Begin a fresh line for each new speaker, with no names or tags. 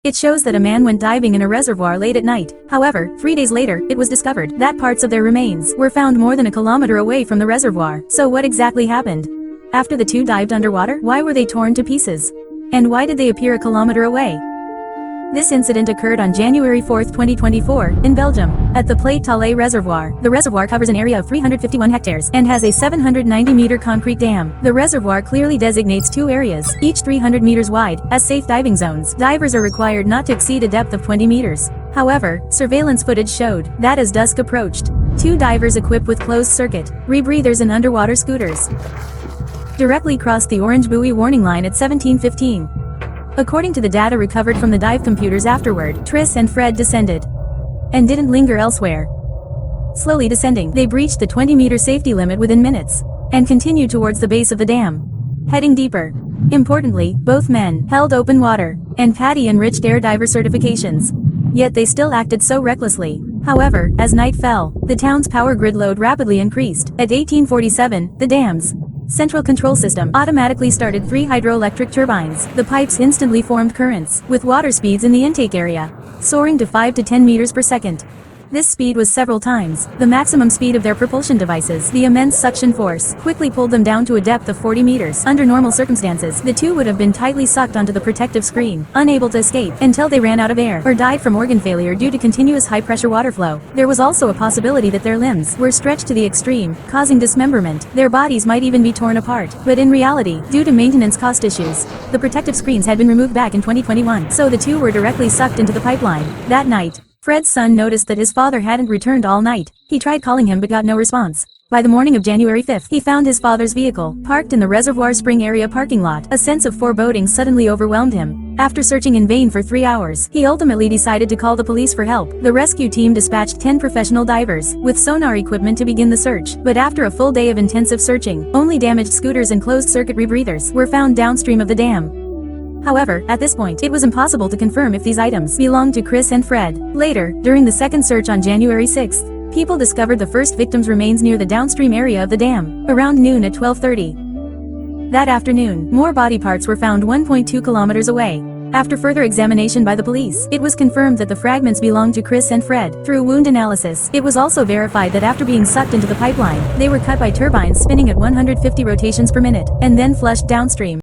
It shows that a man went diving in a reservoir late at night. However, 3 days later, it was discovered that parts of their remains were found more than a kilometer away from the reservoir. So what exactly happened? After the two dived underwater, why were they torn to pieces? And why did they appear a kilometer away? This incident occurred on January 4, 2024, in Belgium, at the Plattetal Reservoir. The reservoir covers an area of 351 hectares and has a 790-meter concrete dam. The reservoir clearly designates two areas, each 300 meters wide, as safe diving zones. Divers are required not to exceed a depth of 20 meters. However, surveillance footage showed that as dusk approached, two divers equipped with closed-circuit rebreathers and underwater scooters directly crossed the orange buoy warning line at 17:15. According to the data recovered from the dive computers afterward, Tris and Fred descended and didn't linger elsewhere. Slowly descending, they breached the 20-meter safety limit within minutes and continued towards the base of the dam, heading deeper. Importantly, both men held open water and PADI-enriched air diver certifications. Yet they still acted so recklessly. However, as night fell, the town's power grid load rapidly increased. At 1847, the dam's central control system automatically started 3 hydroelectric turbines. The pipes instantly formed currents, with water speeds in the intake area soaring to 5 to 10 meters per second. This speed was several times the maximum speed of their propulsion devices. The immense suction force quickly pulled them down to a depth of 40 meters. Under normal circumstances, the two would have been tightly sucked onto the protective screen, unable to escape until they ran out of air or died from organ failure due to continuous high-pressure water flow. There was also a possibility that their limbs were stretched to the extreme, causing dismemberment. Their bodies might even be torn apart. But in reality, due to maintenance cost issues, the protective screens had been removed back in 2021, so the two were directly sucked into the pipeline. That night, Fred's son noticed that his father hadn't returned all night. He tried calling him but got no response. By the morning of January 5th, he found his father's vehicle parked in the Reservoir Spring area parking lot. A sense of foreboding suddenly overwhelmed him. After searching in vain for 3 hours, he ultimately decided to call the police for help. The rescue team dispatched 10 professional divers with sonar equipment to begin the search. But after a full day of intensive searching, only damaged scooters and closed-circuit rebreathers were found downstream of the dam. However, at this point, it was impossible to confirm if these items belonged to Chris and Fred. Later, during the second search on January 6th, people discovered the first victim's remains near the downstream area of the dam, around noon at 12:30. That afternoon, more body parts were found 1.2 kilometers away. After further examination by the police, it was confirmed that the fragments belonged to Chris and Fred. Through wound analysis, it was also verified that after being sucked into the pipeline, they were cut by turbines spinning at 150 rotations per minute, and then flushed downstream.